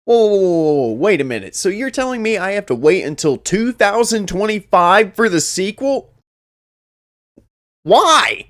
Whoa, wait a minute. So you're telling me I have to wait until 2025 for the sequel? Why?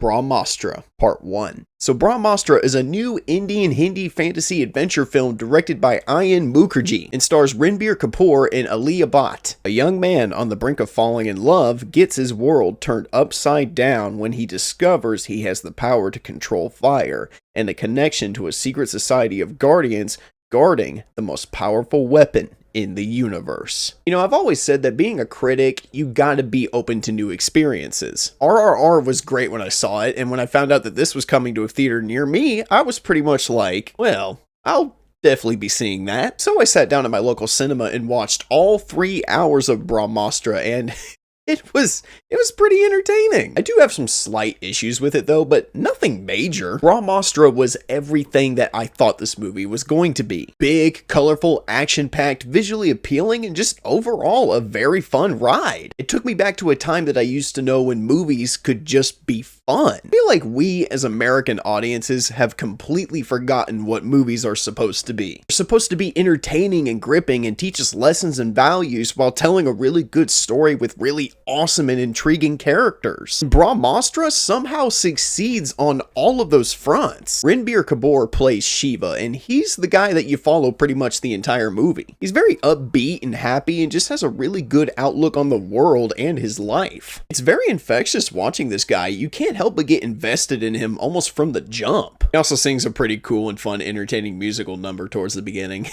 Brahmastra, Part 1. So Brahmastra is a new Indian Hindi fantasy adventure film directed by Ayan Mukerji and stars Ranbir Kapoor and Alia Bhatt. A young man on the brink of falling in love gets his world turned upside down when he discovers he has the power to control fire and a connection to a secret society of guardians guarding the most powerful weapon in the universe. You know, I've always said that being a critic, you gotta be open to new experiences. RRR was great when I saw it, and when I found out that this was coming to a theater near me, I was pretty much like, well, I'll definitely be seeing that. So I sat down at my local cinema and watched all 3 hours of Brahmastra, and it was pretty entertaining. I do have some slight issues with it though, but nothing major. Brahmastra was everything that I thought this movie was going to be. Big, colorful, action-packed, visually appealing, and just overall a very fun ride. It took me back to a time that I used to know when movies could just be fun. I feel like we as American audiences have completely forgotten what movies are supposed to be. They're supposed to be entertaining and gripping and teach us lessons and values while telling a really good story with really awesome and intriguing characters. Brahmastra somehow succeeds on all of those fronts. Ranbir Kapoor plays Shiva, and he's the guy that you follow pretty much the entire movie. He's very upbeat and happy and just has a really good outlook on the world and his life. It's very infectious watching this guy. You can't help but get invested in him almost from the jump. He also sings a pretty cool and fun, entertaining musical number towards the beginning.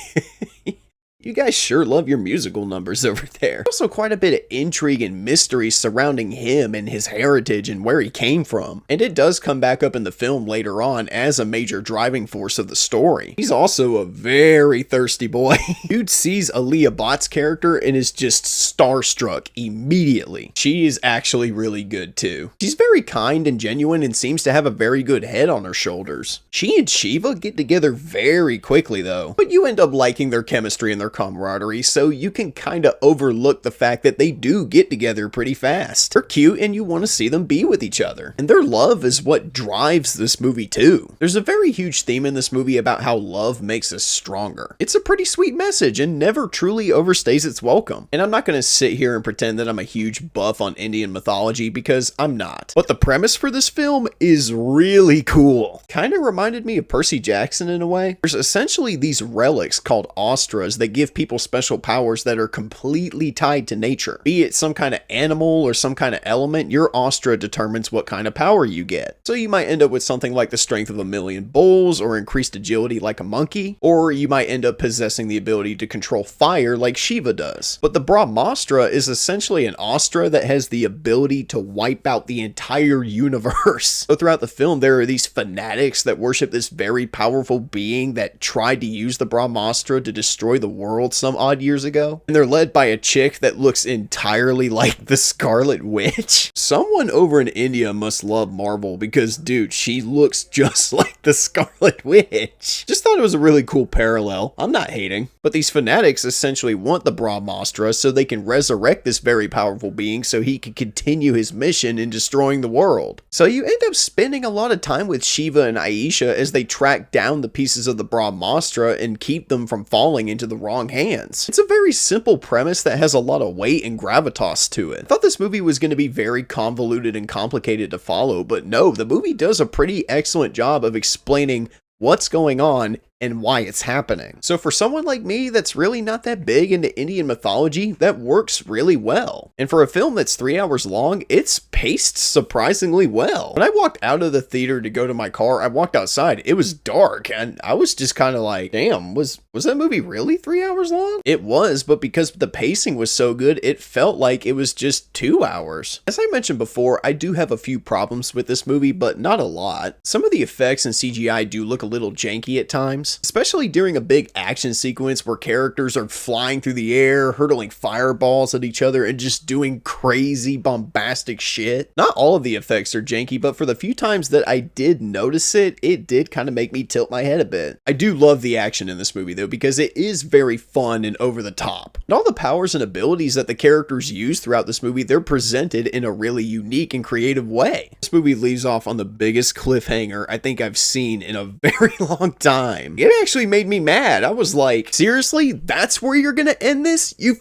You guys sure love your musical numbers over there. Also quite a bit of intrigue and mystery surrounding him and his heritage and where he came from. And it does come back up in the film later on as a major driving force of the story. He's also a very thirsty boy. Dude sees Alia Bhatt's character and is just starstruck immediately. She is actually really good too. She's very kind and genuine and seems to have a very good head on her shoulders. She and Shiva get together very quickly though, but you end up liking their chemistry and their camaraderie, so you can kinda overlook the fact that they do get together pretty fast. They're cute and you want to see them be with each other. And their love is what drives this movie too. There's a very huge theme in this movie about how love makes us stronger. It's a pretty sweet message and never truly overstays its welcome. And I'm not going to sit here and pretend that I'm a huge buff on Indian mythology because I'm not. But the premise for this film is really cool. Kinda reminded me of Percy Jackson in a way. There's essentially these relics called Astras that give people special powers that are completely tied to nature. Be it some kind of animal or some kind of element, your Astra determines what kind of power you get. So you might end up with something like the strength of 1,000,000 bulls or increased agility like a monkey, or you might end up possessing the ability to control fire like Shiva does. But the Brahmastra is essentially an Astra that has the ability to wipe out the entire universe. So throughout the film, there are these fanatics that worship this very powerful being that tried to use the Brahmastra to destroy the world some odd years ago, and they're led by a chick that looks entirely like the Scarlet Witch. Someone over in India must love Marvel because, dude, she looks just like the Scarlet Witch. Just thought it was a really cool parallel. I'm not hating. But these fanatics essentially want the Brahmastra so they can resurrect this very powerful being so he can continue his mission in destroying the world. So you end up spending a lot of time with Shiva and Aisha as they track down the pieces of the Brahmastra and keep them from falling into the wrong hands. It's a very simple premise that has a lot of weight and gravitas to it. I thought this movie was going to be very convoluted and complicated to follow, but no, the movie does a pretty excellent job of explaining what's going on and why it's happening. So for someone like me that's really not that big into Indian mythology, that works really well. And for a film that's 3 hours long, it's paced surprisingly well. When I walked out of the theater to go to my car, I walked outside. It was dark and I was just kind of like, damn, was that movie really 3 hours long? It was, but because the pacing was so good, it felt like it was just 2 hours. As I mentioned before, I do have a few problems with this movie, but not a lot. Some of the effects and CGI do look a little janky at times. times, especially during a big action sequence where characters are flying through the air, hurtling fireballs at each other, and just doing crazy bombastic shit. Not all of the effects are janky, but for the few times that I did notice it, it did kind of make me tilt my head a bit. I do love the action in this movie though, because it is very fun and over the top. And all the powers and abilities that the characters use throughout this movie, they're presented in a really unique and creative way. This movie leaves off on the biggest cliffhanger I think I've seen in a very long time. It actually made me mad. I was like, seriously? That's where you're gonna end this? You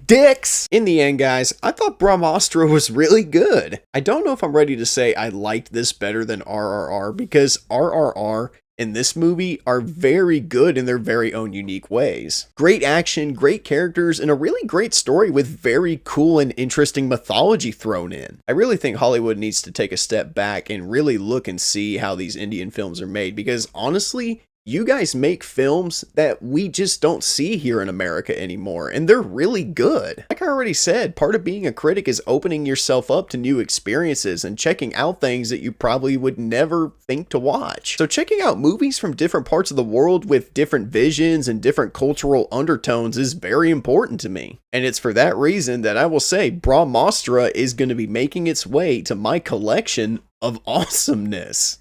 dicks! In the end, guys, I thought Brahmastra was really good. I don't know if I'm ready to say I liked this better than RRR, because RRR and this movie are very good in their very own unique ways. Great action, great characters, and a really great story with very cool and interesting mythology thrown in. I really think Hollywood needs to take a step back and really look and see how these Indian films are made, because honestly, you guys make films that we just don't see here in America anymore, and they're really good. Like I already said, part of being a critic is opening yourself up to new experiences and checking out things that you probably would never think to watch. So checking out movies from different parts of the world with different visions and different cultural undertones is very important to me. And it's for that reason that I will say Brahmastra is going to be making its way to my collection of awesomeness.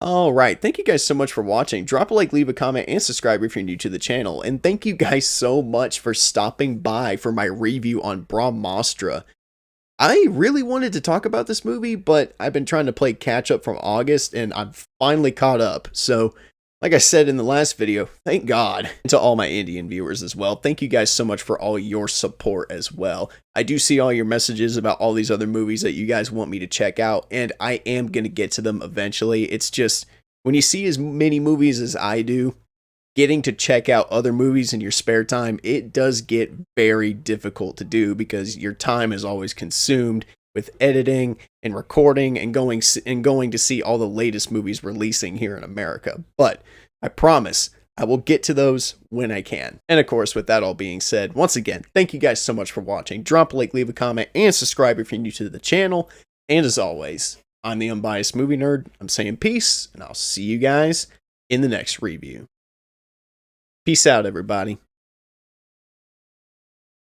Alright, thank you guys so much for watching. Drop a like, leave a comment, and subscribe if you're new to the channel. And thank you guys so much for stopping by for my review on Brahmastra. I really wanted to talk about this movie, but I've been trying to play catch up from August, and I'm finally caught up. So, like I said in the last video, thank God. And to all my Indian viewers as well, thank you guys so much for all your support as well. I do see all your messages about all these other movies that you guys want me to check out, and I am going to get to them eventually. It's just, when you see as many movies as I do, getting to check out other movies in your spare time, it does get very difficult to do because your time is always consumed with editing and recording and going to see all the latest movies releasing here in America. But I promise I will get to those when I can. And of course, with that all being said, once again, thank you guys so much for watching. Drop a like, leave a comment, and subscribe if you're new to the channel. And as always, I'm the Unbiased Movie Nerd. I'm saying peace, and I'll see you guys in the next review. Peace out, everybody.